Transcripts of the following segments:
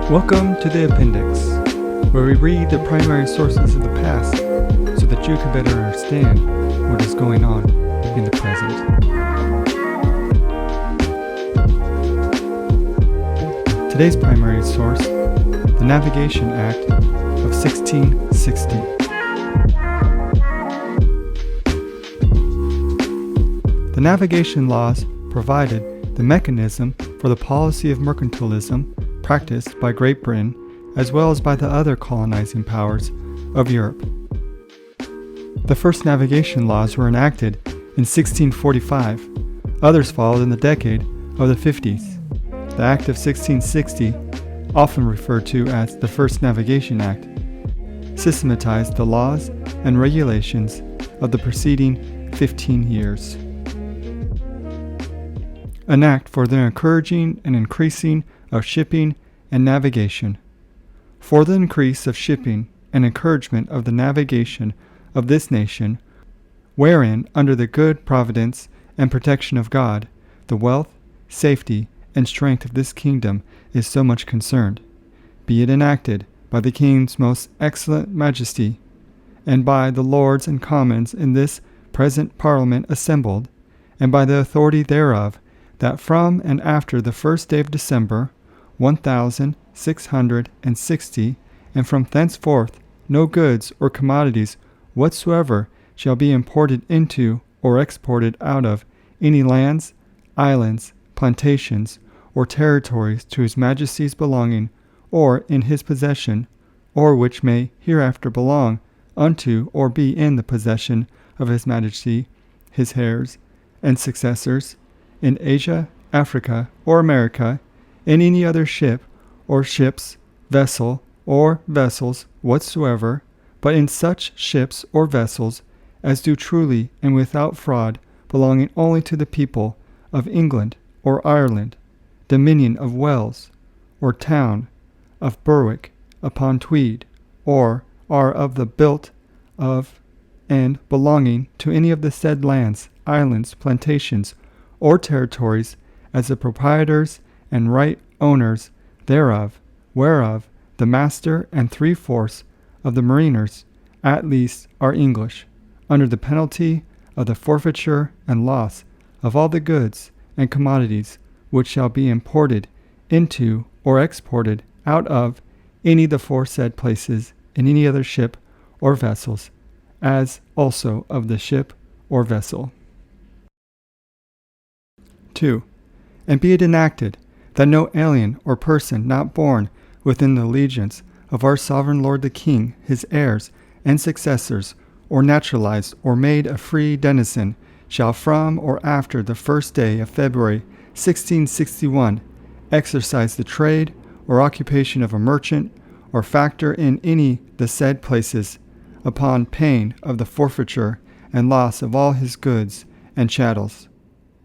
Welcome to the appendix, where we read the primary sources of the past so that you can better understand what is going on in the present. Today's primary source, the Navigation Act of 1660. The navigation laws provided the mechanism for the policy of mercantilism practiced by Great Britain as well as by the other colonizing powers of Europe. The first navigation laws were enacted in 1645. Others followed in the decade of the 50s. The Act of 1660, often referred to as the First Navigation Act, systematized the laws and regulations of the preceding 15 years. An act for the encouraging and increasing of shipping and navigation. For the increase of shipping and encouragement of the navigation of this nation, wherein, under the good providence and protection of God, the wealth, safety, and strength of this kingdom is so much concerned, be it enacted by the King's most excellent majesty, and by the Lords and Commons in this present Parliament assembled, and by the authority thereof, that from and after the first day of December, 1660, and from thenceforth no goods or commodities whatsoever shall be imported into or exported out of any lands, islands, plantations, or territories to His Majesty's belonging, or in his possession, or which may hereafter belong unto or be in the possession of His Majesty, his heirs, and successors, in Asia, Africa, or America, in any other ship, or ships, vessel, or vessels whatsoever, but in such ships or vessels as do truly and without fraud belonging only to the people of England or Ireland, dominion of Wales, or town of Berwick upon Tweed, or are of the built of and belonging to any of the said lands, islands, plantations, or territories as the proprietors and right owners thereof, whereof the master and 3/4 of the mariners at least are English, under the penalty of the forfeiture and loss of all the goods and commodities which shall be imported into or exported out of any the foresaid places in any other ship or vessels, as also of the ship or vessel. 2. And be it enacted that no alien or person not born within the allegiance of our sovereign Lord the King, his heirs and successors, or naturalized or made a free denizen, shall from or after the first day of February 1661 exercise the trade or occupation of a merchant or factor in any the said places, upon pain of the forfeiture and loss of all his goods and chattels.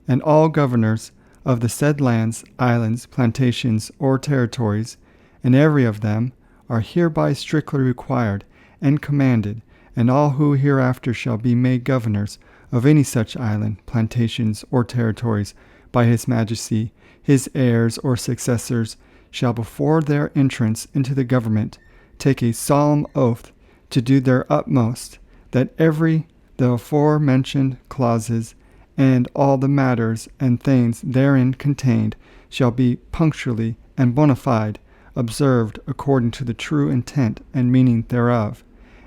And all governors of the said lands, islands, plantations, or territories, and every of them, are hereby strictly required and commanded, and all who hereafter shall be made governors of any such island, plantations, or territories by His Majesty, his heirs or successors, shall before their entrance into the government take a solemn oath to do their utmost, that every the aforementioned clauses and all the matters and things therein contained shall be punctually and bona fide observed according to the true intent and meaning thereof,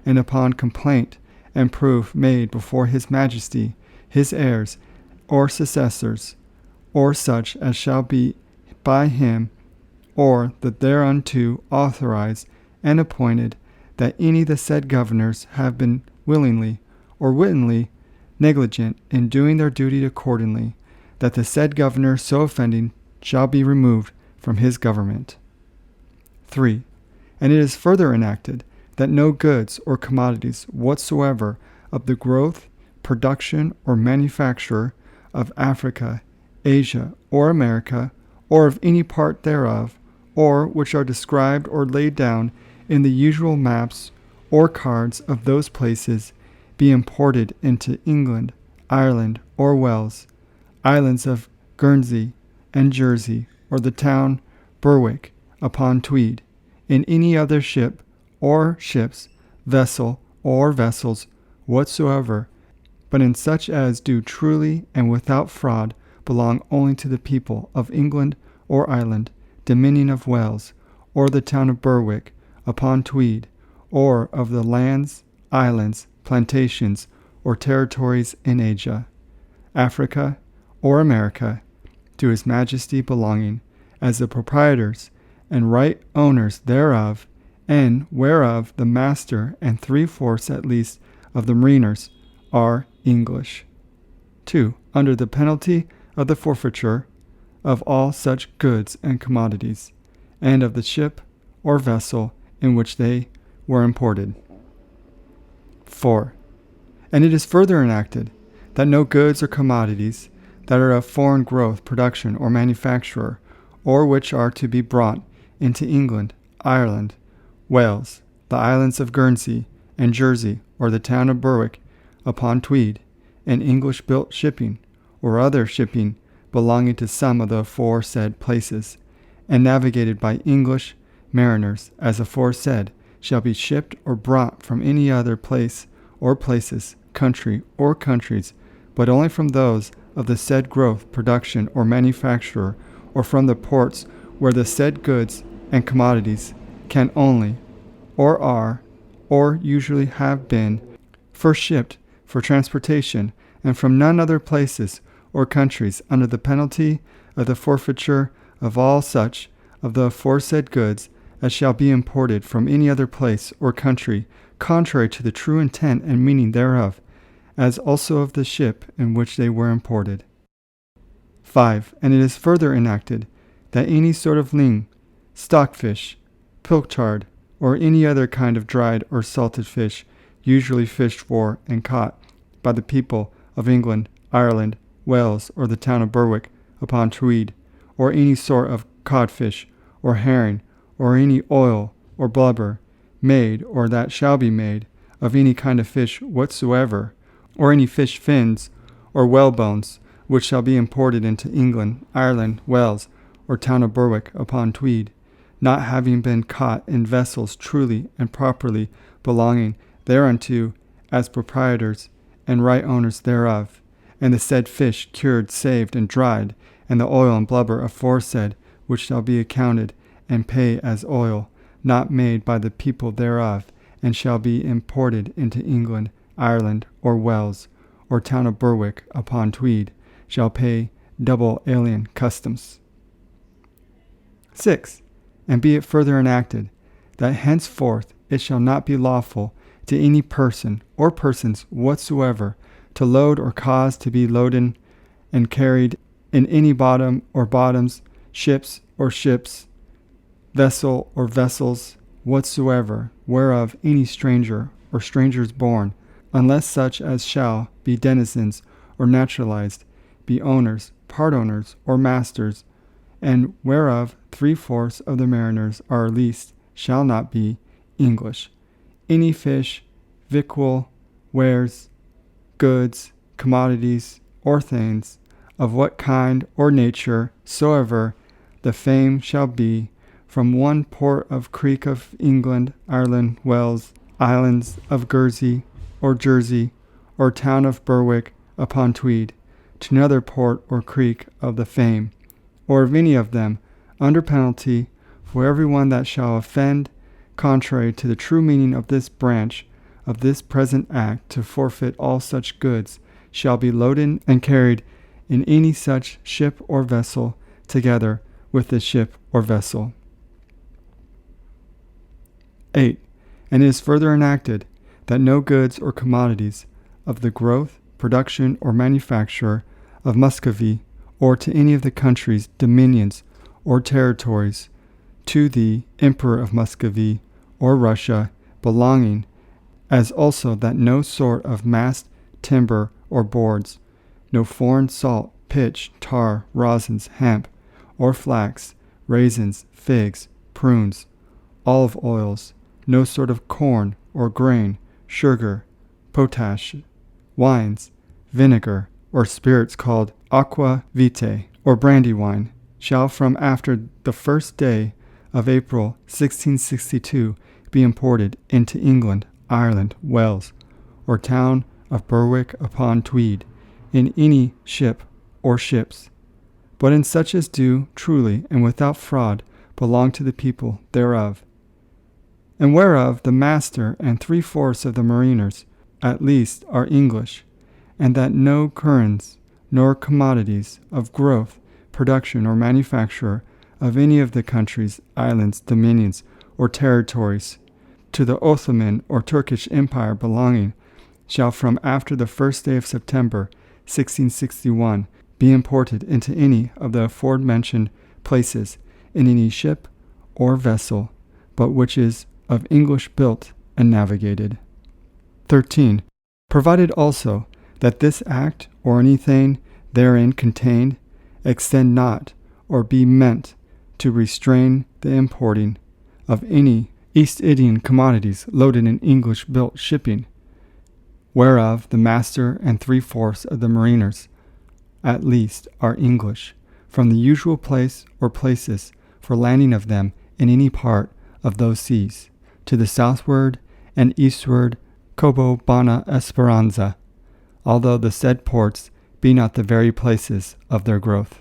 and upon complaint and proof made before His Majesty, his heirs or successors, or such as shall be by him or the thereunto authorized and appointed, that any the said governors have been willingly or wittingly negligent in doing their duty accordingly, that the said governor so offending shall be removed from his government. 3. And it is further enacted that no goods or commodities whatsoever of the growth, production, or manufacture of Africa, Asia, or America, or of any part thereof, or which are described or laid down in the usual maps or cards of those places, be imported into England, Ireland, or Wales, islands of Guernsey and Jersey, or the town Berwick upon Tweed, in any other ship or ships, vessel or vessels whatsoever, but in such as do truly and without fraud belong only to the people of England or Ireland, Dominion of Wales, or the town of Berwick upon Tweed, or of the lands, islands, plantations, or territories in Asia, Africa, or America, to His Majesty belonging, as the proprietors and right owners thereof, and whereof the master and 3/4 at least of the mariners are English. 2. Under the penalty of the forfeiture of all such goods and commodities, and of the ship or vessel in which they were imported. 4. And it is further enacted that no goods or commodities that are of foreign growth, production, or manufacture, or which are to be brought into England, Ireland, Wales, the islands of Guernsey and Jersey, or the town of Berwick upon Tweed, in English-built shipping, or other shipping belonging to some of the aforesaid places, and navigated by English mariners, as aforesaid, shall be shipped or brought from any other place or places, country or countries, but only from those of the said growth, production, or manufacture, or from the ports where the said goods and commodities can only, or are, or usually have been, first shipped for transportation, and from none other places or countries, under the penalty of the forfeiture of all such of the aforesaid goods as shall be imported from any other place or country, contrary to the true intent and meaning thereof, as also of the ship in which they were imported. 5. And it is further enacted that any sort of ling, stockfish, pilchard, or any other kind of dried or salted fish, usually fished for and caught by the people of England, Ireland, Wales, or the town of Berwick upon Tweed, or any sort of codfish, or herring, or any oil or blubber, made, or that shall be made, of any kind of fish whatsoever, or any fish fins, or whalebones, which shall be imported into England, Ireland, Wales, or town of Berwick upon Tweed, not having been caught in vessels truly and properly belonging thereunto as proprietors and right owners thereof, and the said fish cured, saved, and dried, and the oil and blubber aforesaid, which shall be accounted and pay as oil, not made by the people thereof, and shall be imported into England, Ireland, or Wales, or town of Berwick upon Tweed, shall pay double alien customs. 6. And be it further enacted, that henceforth it shall not be lawful to any person or persons whatsoever to load or cause to be loaden and carried in any bottom or bottoms, ships or ships, vessel or vessels whatsoever, whereof any stranger or strangers born, unless such as shall be denizens or naturalized, be owners, part owners, or masters, and whereof 3/4 of the mariners are least, shall not be English. Any fish, victual, wares, goods, commodities, or things, of what kind or nature soever, the fame shall be, from one port of creek of England, Ireland, Wales, islands of Guernsey or Jersey, or town of Berwick upon Tweed, to another port or creek of the fame, or of any of them, under penalty, for every one that shall offend, contrary to the true meaning of this branch of this present act, to forfeit all such goods, shall be loaded and carried in any such ship or vessel, together with the ship or vessel. 8. And it is further enacted that no goods or commodities of the growth, production, or manufacture of Muscovy, or to any of the countries, dominions, or territories to the Emperor of Muscovy or Russia belonging, as also that no sort of mast, timber, or boards, no foreign salt, pitch, tar, rosins, hemp, or flax, raisins, figs, prunes, olive oils, no sort of corn or grain, sugar, potash, wines, vinegar, or spirits called aqua vitae, or brandy wine, shall from after the first day of April 1662 be imported into England, Ireland, Wales, or town of Berwick upon Tweed, in any ship or ships, but in such as do truly and without fraud belong to the people thereof, and whereof the master and 3/4 of the mariners at least are English, and that no currents nor commodities of growth, production, or manufacture of any of the countries, islands, dominions, or territories to the Ottoman or Turkish Empire belonging shall from after the 1st day of September 1661 be imported into any of the aforementioned places in any ship or vessel, but which is of English built and navigated. 13. Provided also that this act or anything therein contained extend not or be meant to restrain the importing of any East Indian commodities loaded in English-built shipping, whereof the master and 3/4 of the mariners at least are English, from the usual place or places for landing of them in any part of those seas, to the southward and eastward Cabo Bona Esperanza, although the said ports be not the very places of their growth.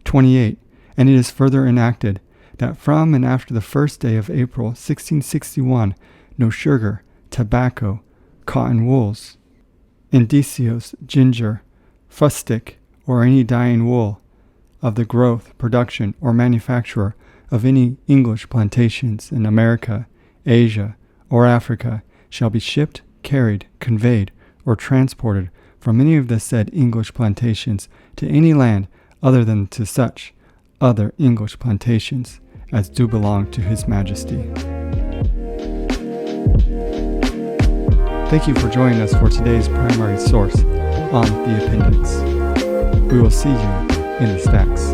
28. And it is further enacted, that from and after the 1st day of April 1661, no sugar, tobacco, cotton wools, indicios, ginger, fustic, or any dyeing wool of the growth, production, or manufacture of any English plantations in America, Asia, or Africa shall be shipped, carried, conveyed, or transported from any of the said English plantations to any land other than to such other English plantations as do belong to His Majesty. Thank you for joining us for today's primary source on the appendix. We will see you in the stacks.